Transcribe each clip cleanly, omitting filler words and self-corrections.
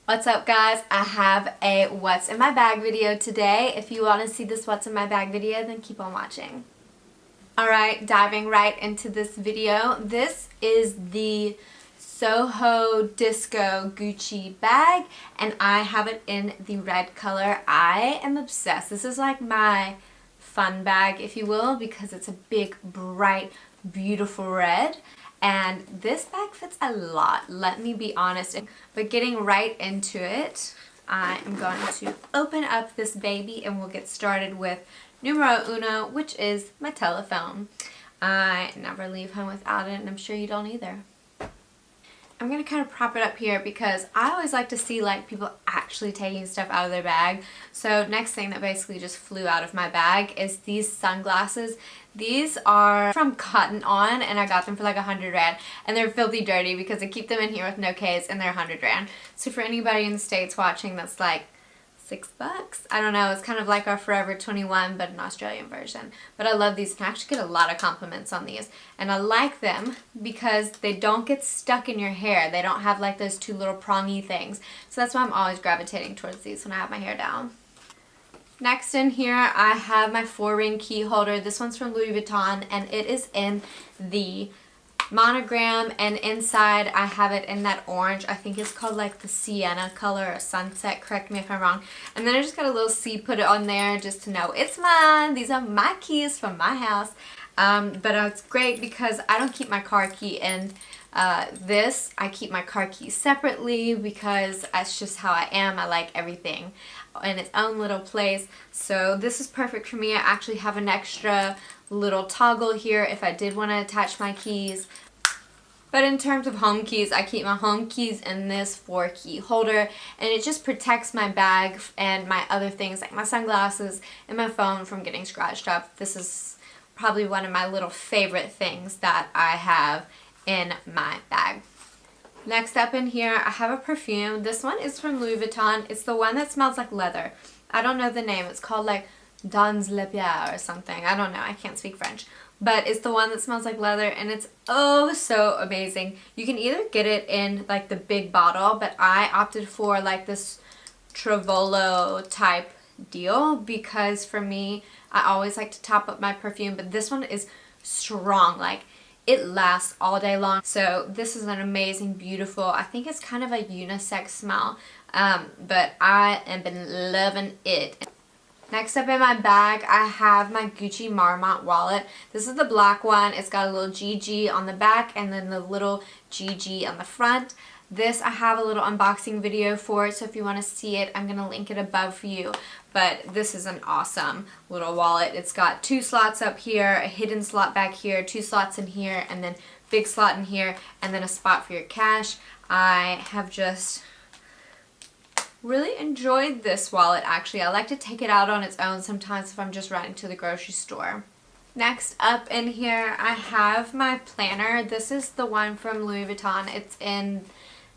What's up guys? I have a what's in my bag video today. If you want to see this what's in my bag video, then keep on watching. Alright, diving right into this video. This is the Soho Disco Gucci bag and I have it in the red color. I am obsessed. This is like my fun bag, if you will, because it's a big, bright, beautiful red. And this bag fits a lot, let me be honest. But getting right into it, I am going to open up this baby and we'll get started with numero uno, which is my telephone. I never leave home without it, and I'm sure you don't either. I'm going to kind of prop it up here because I always like to see like people actually taking stuff out of their bag. So next thing that basically just flew out of my bag is these sunglasses. These are from Cotton On and I got them for like 100 Rand, and they're filthy dirty because I keep them in here with no case and they're 100 Rand. So for anybody in the States watching, that's like $6. I don't know, it's kind of like our Forever 21 but an Australian version. But I love these and I actually get a lot of compliments on these. And I like them because they don't get stuck in your hair. They don't have like those two little prongy things. So that's why I'm always gravitating towards these when I have my hair down. Next in here I have my 4-ring key holder. This one's from Louis Vuitton and it is in the monogram, and inside I have it in that orange. I think it's called like the sienna color or sunset, correct me if I'm wrong. And then I just got a little C put it on there just to know it's mine. These are my keys from my house. But it's great because I don't keep my car key in this. I keep my car keys separately because that's just how I am. I like everything in its own little place. So this is perfect for me. I actually have an extra little toggle here if I did want to attach my keys. But in terms of home keys, I keep my home keys in this 4-key holder, and it just protects my bag and my other things like my sunglasses and my phone from getting scratched up. This is probably one of my little favorite things that I have in my bag. Next up in here, I have a perfume. This one is from Louis Vuitton. It's the one that smells like leather. I don't know the name. It's called like Dans Le Pierre or something. I don't know. I can't speak French. But it's the one that smells like leather and it's oh so amazing. You can either get it in like the big bottle, but I opted for like this Travolo type deal because for me, I always like to top up my perfume, but this one is strong. Like it lasts all day long. So this is an amazing, beautiful, I think it's kind of a unisex smell, but I have been loving it. Next up in my bag, I have my Gucci Marmont wallet. This is the black one. It's got a little GG on the back and then the little GG on the front. This I have a little unboxing video for it, so if you want to see it, I'm going to link it above for you. But this is an awesome little wallet. It's got 2 slots up here, a hidden slot back here, 2 slots in here, and then big slot in here, and then a spot for your cash. I have just really enjoyed this wallet actually. I like to take it out on its own sometimes if I'm just running to the grocery store. Next up in here I have my planner. This is the one from Louis Vuitton. It's in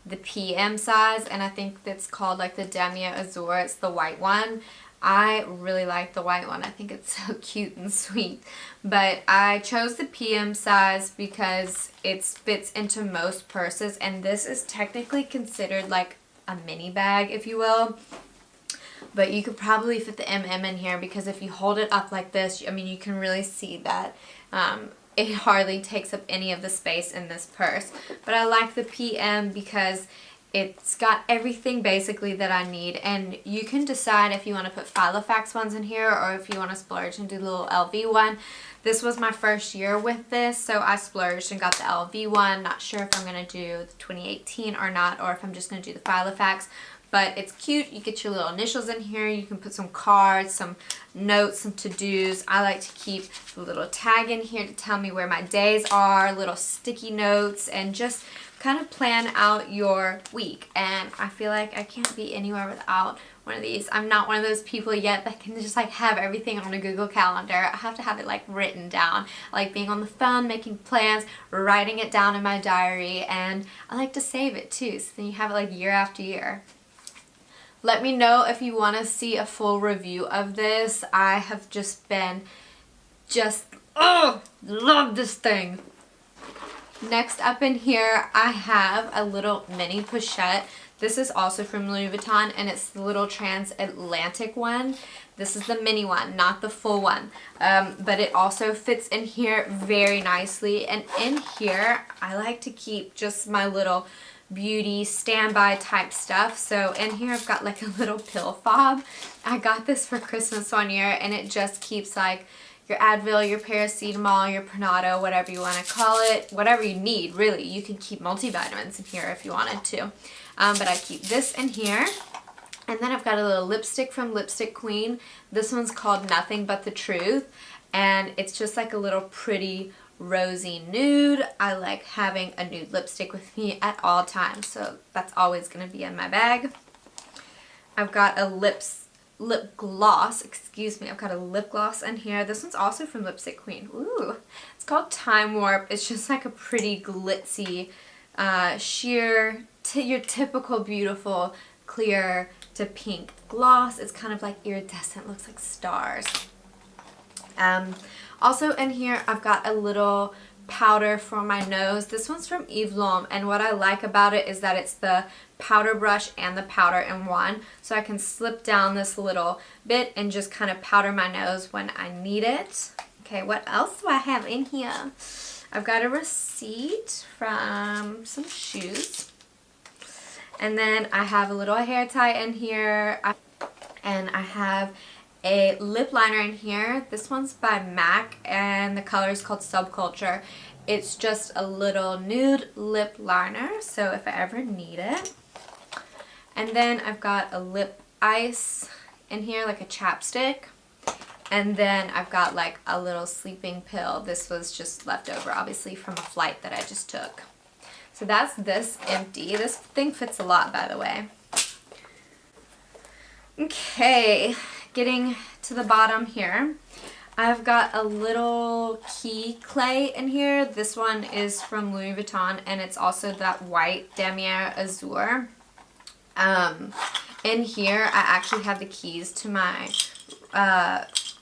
the PM size and I think it's called like the Demi Azur. It's the white one. I really like the white one. I think it's so cute and sweet. But I chose the PM size because it fits into most purses, and this is technically considered like a mini bag, if you will, but you could probably fit the MM in here because if you hold it up like this, I mean, you can really see that it hardly takes up any of the space in this purse. But I like the PM because it's got everything basically that I need, and you can decide if you want to put Filofax ones in here or if you want to splurge and do the little LV one. This was my first year with this, so I splurged and got the LV one. Not sure if I'm going to do the 2018 or not, or if I'm just going to do the Filofax. But it's cute. You get your little initials in here. You can put some cards, some notes, some to-dos. I like to keep a little tag in here to tell me where my days are, little sticky notes, and just kind of plan out your week. And I feel like I can't be anywhere without one of these. I'm not one of those people yet that can just like have everything on a Google Calendar. I have to have it like written down. I like being on the phone, making plans, writing it down in my diary, and I like to save it too, so then you have it like year after year. Let me know if you want to see a full review of this. I have just been love this thing. Next up in here, I have a little mini pochette. This is also from Louis Vuitton, and it's the little transatlantic one. This is the mini one, not the full one. But it also fits in here very nicely. And in here, I like to keep just my little beauty standby type stuff. So in here I've got like a little pill fob. I got this for Christmas one year, and it just keeps like your Advil, your paracetamol, your Pronado, whatever you want to call it, whatever you need, really. You can keep multivitamins in here if you wanted to. But I keep this in here. And then I've got a little lipstick from Lipstick Queen. This one's called Nothing But the Truth. And it's just like a little pretty rosy nude. I like having a nude lipstick with me at all times. So that's always going to be in my bag. I've got a lip gloss, excuse me. I've got a lip gloss in here. This one's also from Lipstick Queen. Ooh, it's called Time Warp. It's just like a pretty glitzy, sheer, your typical beautiful clear to pink gloss. It's kind of like iridescent, looks like stars. Also in here I've got a little powder for my nose. This one's from Yves L'Homme, and what I like about it is that it's the powder brush and the powder in one, so I can slip down this little bit and just kind of powder my nose when I need it. Okay, what else do I have in here? I've got a receipt from some shoes, and then I have a little hair tie in here, and I have a lip liner in here. This one's by MAC, and the color is called Subculture. It's just a little nude lip liner, so if I ever need it. And then I've got a lip ice in here, like a chapstick. And then I've got like a little sleeping pill. This was just left over, obviously, from a flight that I just took. So that's this empty. This thing fits a lot, by the way. Okay, getting to the bottom here. I've got a little key clay in here. This one is from Louis Vuitton, and it's also that white Damier Azur. In here, I actually have the keys to my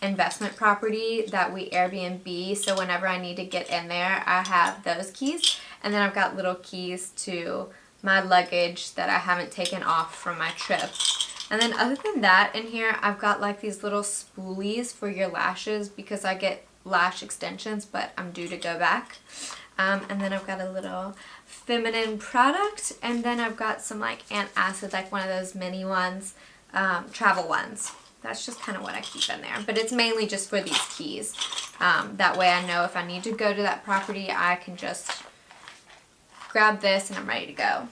investment property that we Airbnb, so whenever I need to get in there, I have those keys. And then I've got little keys to my luggage that I haven't taken off from my trip. And then other than that, in here, I've got like these little spoolies for your lashes because I get lash extensions, but I'm due to go back. And then I've got a little feminine product, and then I've got some like antacid, like one of those mini ones, travel ones. That's just kind of what I keep in there, but it's mainly just for these keys. That way I know if I need to go to that property, I can just grab this and I'm ready to go.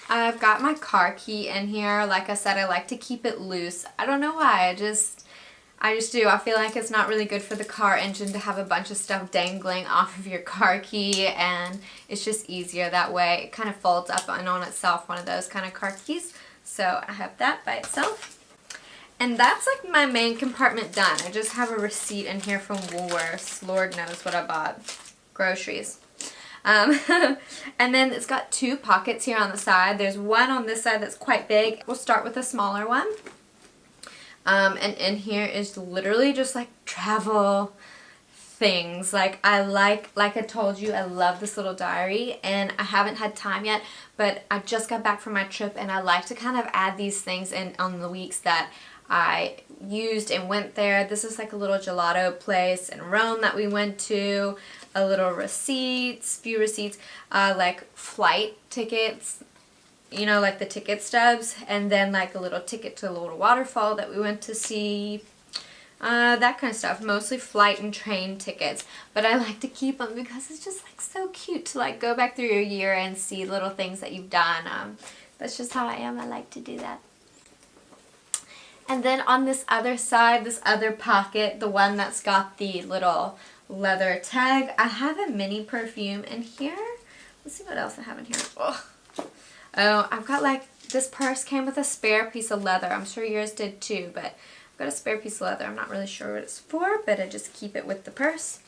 I've got my car key in here. Like I said, I like to keep it loose. I don't know why, I just do. I feel like it's not really good for the car engine to have a bunch of stuff dangling off of your car key, and it's just easier that way. It kind of folds up and on itself, one of those kind of car keys. So I have that by itself. And that's like my main compartment done. I just have a receipt in here from Woolworths. Lord knows what I bought. Groceries. And then it's got two pockets here on the side. There's one on this side that's quite big. We'll start with a smaller one. And in here is literally just like travel things. Like I told you, I love this little diary, and I haven't had time yet, but I just got back from my trip, and I like to kind of add these things in on the weeks that I used and went there. This is like a little gelato place in Rome that we went to. A little receipts, few receipts, like flight tickets, you know, like the ticket stubs, and then like a little ticket to a little waterfall that we went to see, that kind of stuff. Mostly flight and train tickets, but I like to keep them because it's just like so cute to like go back through your year and see little things that you've done. That's just how I am. I like to do that. And then on this other side, this other pocket, the one that's got the little leather tag, I have a mini perfume in here. Let's see what else I have in here. Oh, I've got like, this purse came with a spare piece of leather. I'm sure yours did too, but I've got a spare piece of leather. I'm not really sure what it's for, but I just keep it with the purse.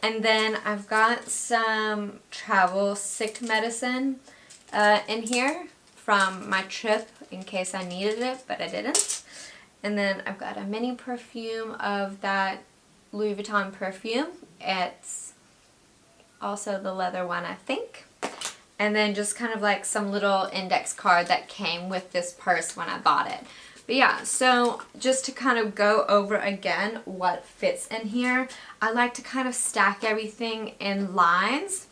And then I've got some travel sick medicine in here from my trip in case I needed it, but I didn't. And then I've got a mini perfume of that Louis Vuitton perfume. It's also the leather one, I think. and then just kind of like some little index card that came with this purse when I bought it. But yeah, so just to kind of go over again what fits in here, I like to kind of stack everything in lines.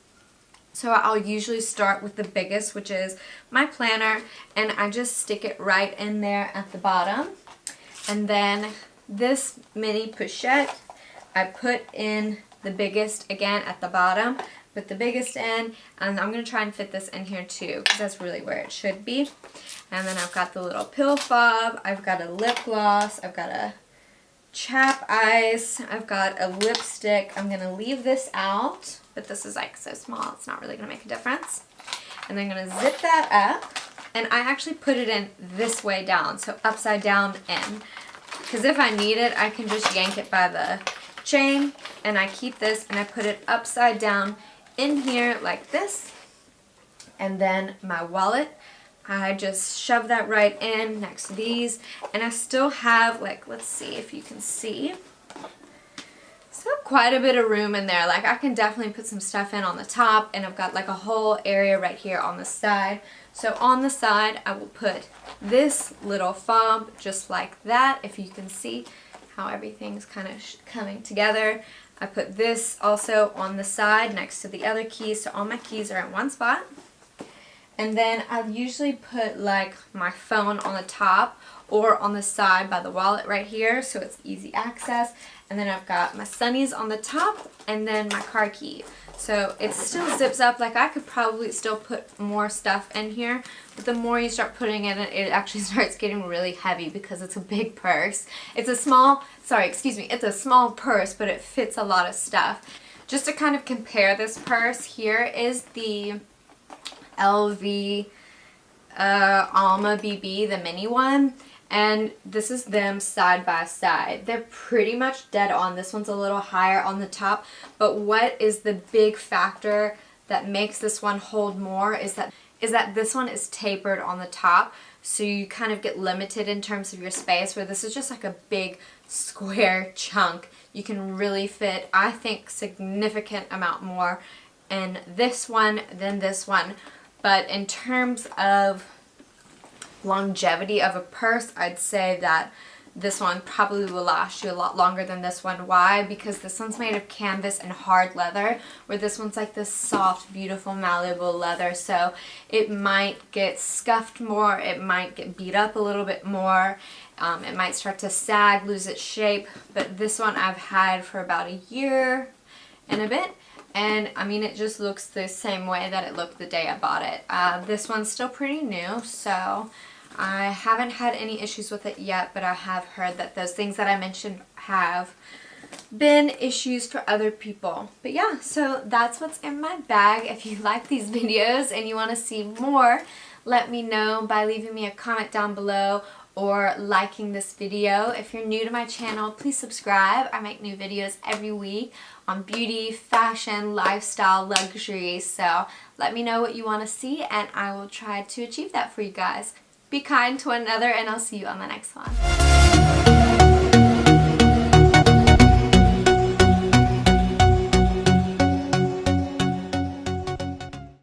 So I'll usually start with the biggest, which is my planner, and I just stick it right in there at the bottom. And then this mini pochette, I put in the biggest again at the bottom, put the biggest in, and I'm going to try and fit this in here too, because that's really where it should be. And then I've got the little pill fob, I've got a lip gloss, I've got a chap ice, I've got a lipstick. I'm going to leave this out, but this is like so small, it's not really going to make a difference. And then I'm going to zip that up, and I actually put it in this way down, so upside down in. Because if I need it, I can just yank it by the chain, and I keep this and I put it upside down in here like this. And then my wallet, I just shove that right in next to these, and I still have, like, let's see if you can see, still quite a bit of room in there. Like, I can definitely put some stuff in on the top, and I've got like a whole area right here on the side. So on the side I will put this little fob just like that, if you can see how everything's kind of coming together. I put this also on the side next to the other keys, so all my keys are in one spot. And then I usually put like my phone on the top or on the side by the wallet right here, so it's easy access. And then I've got my sunnies on the top, and then my car key. So it still zips up. Like, I could probably still put more stuff in here, but the more you start putting in it, it actually starts getting really heavy because it's a big purse. It's a small, it's a small purse, but it fits a lot of stuff. Just to kind of compare this purse, here is the LV Alma BB, the mini one, and this is them side by side. They're pretty much dead on. This one's a little higher on the top, but what is the big factor that makes this one hold more is that this one is tapered on the top, so you kind of get limited in terms of your space, where this is just like a big square chunk. You can really fit, I think, significant amount more in this one than this one. But in terms of longevity of a purse, I'd say that this one probably will last you a lot longer than this one. Why? Because this one's made of canvas and hard leather, where this one's like this soft, beautiful, malleable leather. So it might get scuffed more, it might get beat up a little bit more, it might start to sag, lose its shape. But this one I've had for about a year and a bit, and I mean, it just looks the same way that it looked the day I bought it. This one's still pretty new, so I haven't had any issues with it yet, but I have heard that those things that I mentioned have been issues for other people. But yeah, so that's what's in my bag. If you like these videos and you want to see more, let me know by leaving me a comment down below or liking this video. If you're new to my channel, please subscribe. I make new videos every week on beauty, fashion, lifestyle, luxury. So let me know what you want to see, and I will try to achieve that for you guys. Be kind to one another, and I'll see you on the next one.